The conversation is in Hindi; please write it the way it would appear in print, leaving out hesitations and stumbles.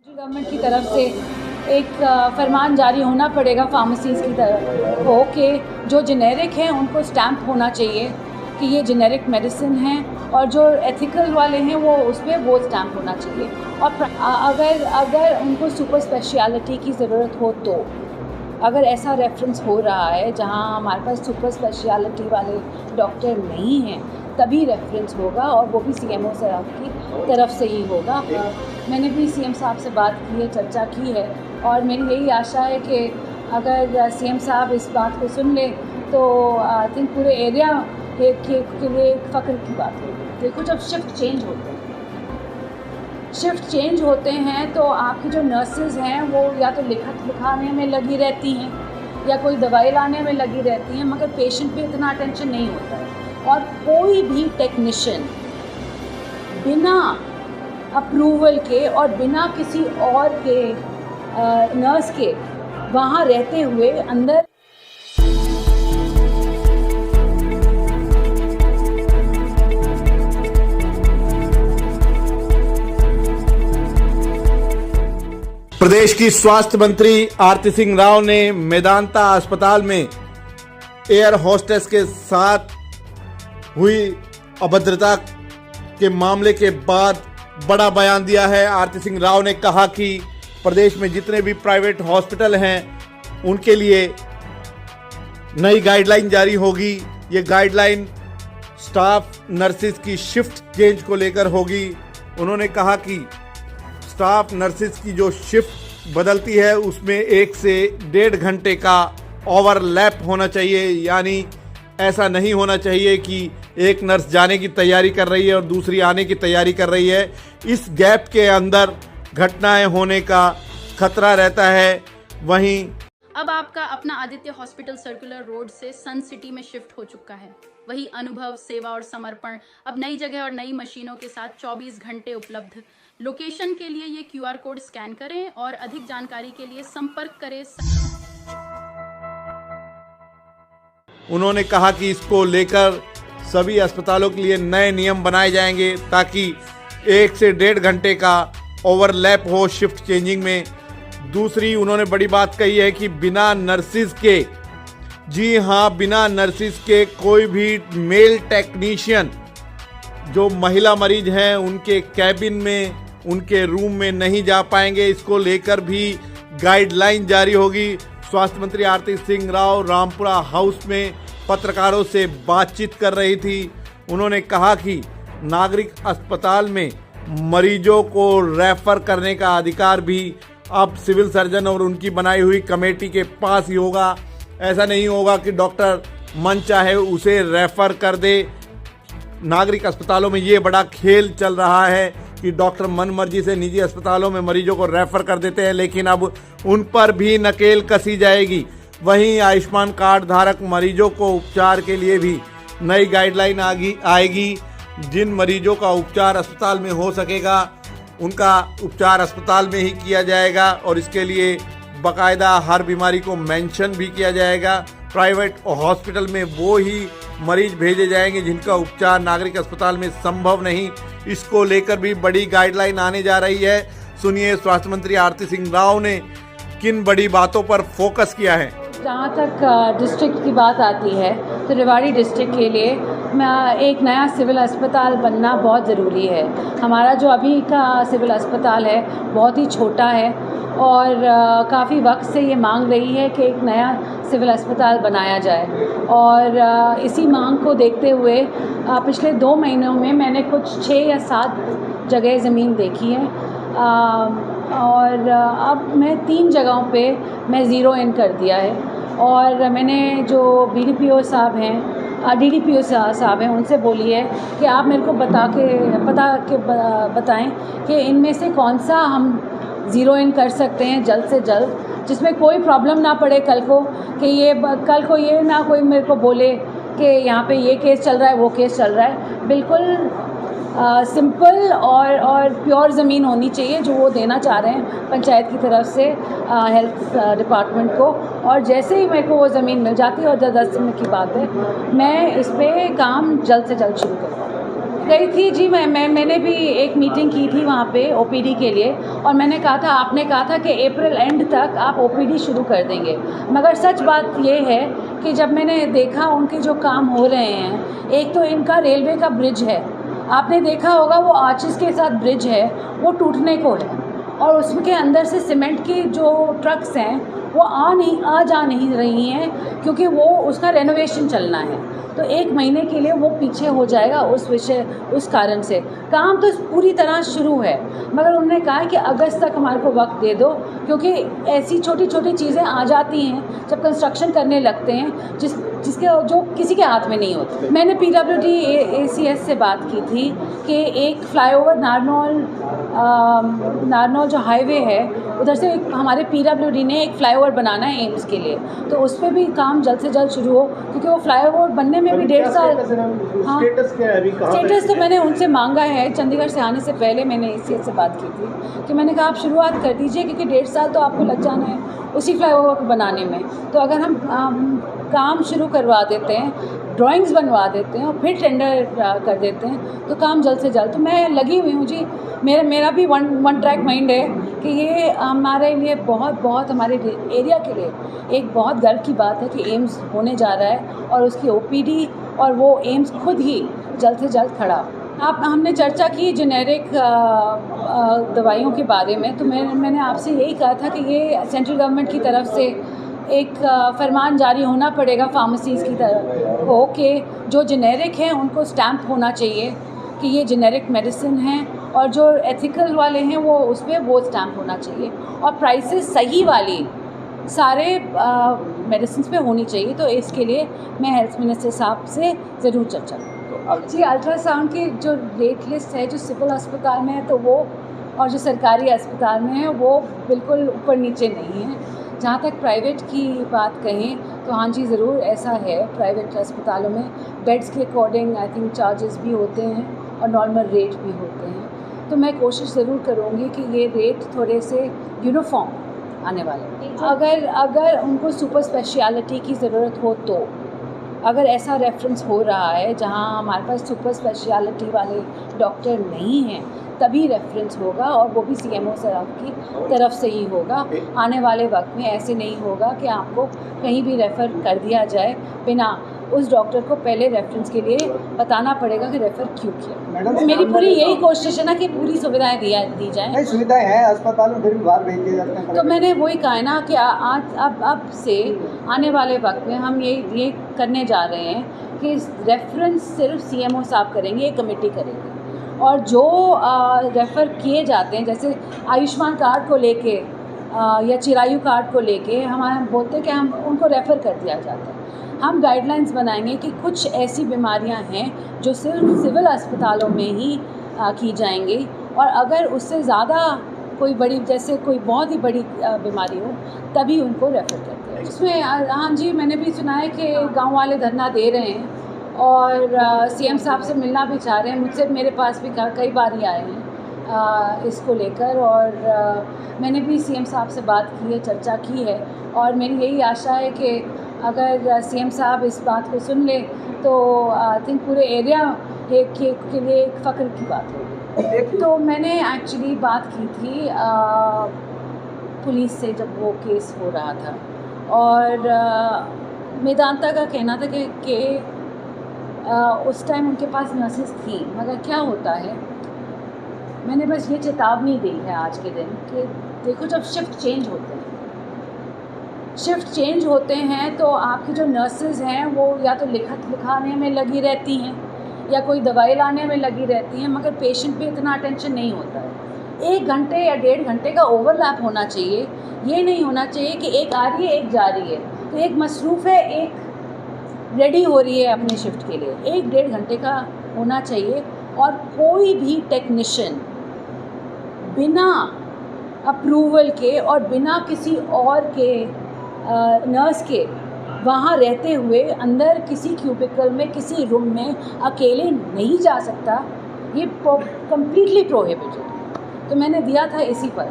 गवर्नमेंट की तरफ से एक फरमान जारी होना पड़ेगा फार्मेसीज़ की तरफ हो कि जो जेनेरिक हैं उनको स्टैम्प होना चाहिए कि ये जेनेरिक मेडिसिन हैं, और जो एथिकल वाले हैं वो उसमें वो स्टैम्प होना चाहिए। और अगर उनको सुपर स्पेशलिटी की ज़रूरत हो तो अगर ऐसा रेफरेंस हो रहा है जहां हमारे पास सुपर स्पेशलिटी वाले डॉक्टर नहीं हैं तभी रेफरेंस होगा, और वो भी सीएमओ साहब की तरफ से ही होगा। मैंने भी सीएम साहब से बात की है, चर्चा की है, और मेरी यही आशा है कि अगर सीएम साहब इस बात को सुन ले तो आई थिंक पूरे एरिया के लिए एक फ़ख्र की बात होगी। देखो, जब शिफ्ट चेंज होते हैं तो आपकी जो नर्सेज हैं वो या तो लिखाने में लगी रहती हैं या कोई दवाई लाने में लगी रहती हैं, मगर पेशेंट पे इतना अटेंशन नहीं होता है। और कोई भी टेक्नीशियन बिना अप्रूवल के और बिना किसी और के नर्स के वहाँ रहते हुए अंदर प्रदेश की स्वास्थ्य मंत्री आरती सिंह राव ने मेदांता अस्पताल में एयर होस्टेस के साथ हुई अभद्रता के मामले के बाद बड़ा बयान दिया है। आरती सिंह राव ने कहा कि प्रदेश में जितने भी प्राइवेट हॉस्पिटल हैं उनके लिए नई गाइडलाइन जारी होगी। ये गाइडलाइन स्टाफ नर्सिस की शिफ्ट चेंज को लेकर होगी। उन्होंने कहा कि स्टाफ नर्सिस की जो शिफ्ट बदलती है उसमें 1 से 1.5 घंटे का ओवरलैप होना चाहिए, यानी ऐसा नहीं होना चाहिए कि एक नर्स जाने की तैयारी कर रही है और दूसरी आने की तैयारी कर रही है। इस गैप के अंदर घटनाएं होने का खतरा रहता है। वहीं अब आपका अपना आदित्य हॉस्पिटल सर्कुलर रोड से सन सिटी में शिफ्ट हो चुका है। वही अनुभव, सेवा और समर्पण अब नई जगह और नई मशीनों के साथ 24 घंटे उपलब्ध। लोकेशन के लिए ये QR कोड स्कैन करें और अधिक जानकारी के लिए संपर्क करें। उन्होंने कहा कि इसको लेकर सभी अस्पतालों के लिए नए नियम बनाए जाएंगे ताकि 1 से 1.5 घंटे का ओवरलैप हो शिफ्ट चेंजिंग में। दूसरी उन्होंने बड़ी बात कही है कि बिना नर्सिस के, जी हाँ, बिना नर्सिस के कोई भी मेल टेक्नीशियन जो महिला मरीज हैं उनके कैबिन में, उनके रूम में नहीं जा पाएंगे। इसको लेकर भी गाइडलाइन जारी होगी। स्वास्थ्य मंत्री आरती सिंह राव रामपुरा हाउस में पत्रकारों से बातचीत कर रही थी। उन्होंने कहा कि नागरिक अस्पताल में मरीजों को रेफर करने का अधिकार भी अब सिविल सर्जन और उनकी बनाई हुई कमेटी के पास ही होगा। ऐसा नहीं होगा कि डॉक्टर मन चाहे उसे रेफर कर दे। नागरिक अस्पतालों में ये बड़ा खेल चल रहा है कि डॉक्टर मन मर्जी से निजी अस्पतालों में मरीजों को रेफर कर देते हैं, लेकिन अब उन पर भी नकेल कसी जाएगी। वहीं आयुष्मान कार्ड धारक मरीजों को उपचार के लिए भी नई गाइडलाइन आएगी। जिन मरीजों का उपचार अस्पताल में हो सकेगा उनका उपचार अस्पताल में ही किया जाएगा, और इसके लिए बाकायदा हर बीमारी को मेंशन भी किया जाएगा। प्राइवेट हॉस्पिटल में वो ही मरीज भेजे जाएंगे जिनका उपचार नागरिक अस्पताल में संभव नहीं। इसको लेकर भी बड़ी गाइडलाइन आने जा रही है। सुनिए स्वास्थ्य मंत्री आरती सिंह राव ने किन बड़ी बातों पर फोकस किया है। जहाँ तक डिस्ट्रिक्ट की बात आती है तो रेवाड़ी डिस्ट्रिक्ट के लिए एक नया सिविल अस्पताल बनना बहुत ज़रूरी है। हमारा जो अभी का सिविल अस्पताल है बहुत ही छोटा है, और काफ़ी वक्त से ये मांग रही है कि एक नया सिविल अस्पताल बनाया जाए। और इसी मांग को देखते हुए पिछले 2 महीनों में मैंने कुछ 6 या 7 जगह ज़मीन देखी है, और अब मैं 3 जगहों पे मैं ज़ीरो इन कर दिया है। और मैंने जो BDPO साहब हैं, DDPO साहब हैं, उनसे बोली है कि आप मेरे को बताएं कि इनमें से कौन सा हम ज़ीरो इन कर सकते हैं जल्द से जल्द, जिसमें कोई प्रॉब्लम ना पड़े कल को ये ना कोई मेरे को बोले कि यहाँ पे ये केस चल रहा है, वो केस चल रहा है। बिल्कुल सिंपल और प्योर ज़मीन होनी चाहिए जो वो देना चाह रहे हैं पंचायत की तरफ से हेल्थ डिपार्टमेंट को। और जैसे ही मेरे को वो ज़मीन मिल जाती है, और 10 दिन की बात है, मैं इस पर काम जल्द से जल्द शुरू करूँगा। गई थी जी। मैंने भी एक मीटिंग की थी वहाँ पे ओपीडी के लिए, और मैंने कहा था, आपने कहा था कि अप्रैल एंड तक आप ओपीडी शुरू कर देंगे। मगर सच बात ये है कि जब मैंने देखा उनके जो काम हो रहे हैं, एक तो इनका रेलवे का ब्रिज है, आपने देखा होगा वो आर्चिस के साथ ब्रिज है, वो टूटने को है, और उसके अंदर से सीमेंट की जो ट्रक्स हैं वो आ जा नहीं रही हैं, क्योंकि वो उसका रेनोवेशन चलना है। तो 1 महीने के लिए वो पीछे हो जाएगा उस कारण से। काम तो पूरी तरह शुरू है, मगर उन्होंने कहा है कि अगस्त तक हमारे को वक्त दे दो, क्योंकि ऐसी छोटी छोटी चीज़ें आ जाती हैं जब कंस्ट्रक्शन करने लगते हैं जो किसी के हाथ में नहीं होती। मैंने PWD ACS से बात की थी कि एक फ्लाईओवर नारनौल जो हाईवे है उधर से हमारे PWD ने एक फ्लाईओवर बनाना है एम्स के लिए, तो उस पर भी काम जल्द से जल्द शुरू हो, क्योंकि वो फ्लाईओवर बनने में भी 1.5 साल। हाँ, स्टेटस तो मैंने उनसे मांगा है। चंडीगढ़ से आने से पहले मैंने ACS से बात की थी कि मैंने कहा आप शुरुआत कर दीजिए, क्योंकि 1.5 साल तो आपको लग जाना है उसी फ्लाईओवर को बनाने में। तो अगर हम काम शुरू करवा देते हैं, ड्राइंग्स बनवा देते हैं और फिर टेंडर कर देते हैं, तो काम जल्द से जल्द। तो मैं लगी हुई हूँ जी। मेरा भी वन ट्रैक माइंड है कि ये हमारे लिए बहुत हमारे एरिया के लिए एक बहुत गर्व की बात है कि एम्स होने जा रहा है, और उसकी OPD और वो एम्स खुद ही जल्द से जल्द खड़ा। हमने चर्चा की जेनेरिक दवाइयों के बारे में, तो मैंने आपसे यही कहा था कि ये सेंट्रल गवर्नमेंट की तरफ से एक फरमान जारी होना पड़ेगा फार्मेसीज़ की तरफ हो कि जो जेनेरिक हैं उनको स्टैम्प होना चाहिए कि ये जेनेरिक मेडिसिन हैं, और जो एथिकल वाले हैं वो उस पर वो स्टैम्प होना चाहिए, और प्राइसेस सही वाली सारे मेडिसिन पे होनी चाहिए। तो इसके लिए मैं हेल्थ मिनिस्टर साहब से ज़रूर चर्चा करूँ। जी, अल्ट्रासाउंड की जो रेट लिस्ट है जो सिविल अस्पताल में है तो वो, और जो सरकारी अस्पताल में है वो बिल्कुल ऊपर नीचे नहीं है। जहाँ तक प्राइवेट की बात कहें तो हाँ जी, ज़रूर ऐसा है। प्राइवेट अस्पतालों में बेड्स के अकॉर्डिंग आई थिंक चार्जेस भी होते हैं और नॉर्मल रेट भी होते हैं। तो मैं कोशिश ज़रूर करूँगी कि ये रेट थोड़े से यूनिफॉर्म आने वाले। अगर उनको सुपर स्पेशलिटी की ज़रूरत हो, तो अगर ऐसा रेफरेंस हो रहा है जहाँ हमारे पास सुपर स्पेशलिटी वाले डॉक्टर नहीं हैं, तभी रेफरेंस होगा, और वो भी CMO साहब की तरफ से ही होगा। आने वाले वक्त में ऐसे नहीं होगा कि आपको कहीं भी रेफ़र कर दिया जाए बिना उस डॉक्टर को पहले रेफरेंस के लिए बताना पड़ेगा कि रेफ़र क्यों किया। मेरी पूरी यही कोशिश है ना कि पूरी सुविधाएं दी जाएँ। सुविधाएं हैं अस्पताल में, फिर भी बाहर भेज दिए जाते हैं। तो मैंने वही कहा है ना कि आज अब से आने वाले वक्त में हम ये करने जा रहे हैं कि रेफरेंस सिर्फ CMO साहब करेंगे, एक कमेटी करेगी, और जो रेफ़र किए जाते हैं, जैसे आयुष्मान कार्ड को लेके या चिरायु कार्ड को लेके हम बोलते हैं कि हम उनको रेफ़र कर दिया जाता है। हम गाइडलाइंस बनाएंगे कि कुछ ऐसी बीमारियां हैं जो सिर्फ सिविल अस्पतालों में ही की जाएंगी, और अगर उससे ज़्यादा कोई बड़ी, जैसे कोई बहुत ही बड़ी बीमारी हो, तभी उनको रेफ़र करते हैं। उसमें हाँ जी, मैंने भी सुना है कि गांव वाले धरना दे रहे हैं और CM साहब से मिलना भी चाह रहे हैं। मुझसे मेरे पास भी कई बार ही आए हैं इसको लेकर, और मैंने भी CM साहब से बात की है, चर्चा की है, और मेरी यही आशा है कि अगर CM साहब इस बात को सुन ले तो आई थिंक पूरे एरिया के लिए एक फ़ख्र की बात होगी। तो मैंने एक्चुअली बात की थी पुलिस से जब वो केस हो रहा था, और मेदांता का कहना था कि उस टाइम उनके पास नर्सेस थी, मगर क्या होता है, मैंने बस ये चेतावनी दी है आज के दिन कि देखो, जब शिफ्ट चेंज होते हैं तो आपकी जो नर्सेज हैं वो या तो लिखाने में लगी रहती हैं या कोई दवाई लाने में लगी रहती हैं, मगर पेशेंट पे इतना अटेंशन नहीं होता है। 1 घंटे या 1.5 घंटे का ओवरलैप होना चाहिए। ये नहीं होना चाहिए कि एक आ रही है एक जा रही है, तो एक मसरूफ़ है एक रेडी हो रही है अपने शिफ्ट के लिए। 1-1.5 घंटे का होना चाहिए, और कोई भी टेक्नीशियन बिना अप्रूवल के और बिना किसी और के नर्स के वहाँ रहते हुए अंदर किसी क्यूबिकल में, किसी रूम में अकेले नहीं जा सकता। ये कम्प्लीटली प्रोहिबिटेड। तो मैंने दिया था इसी पर।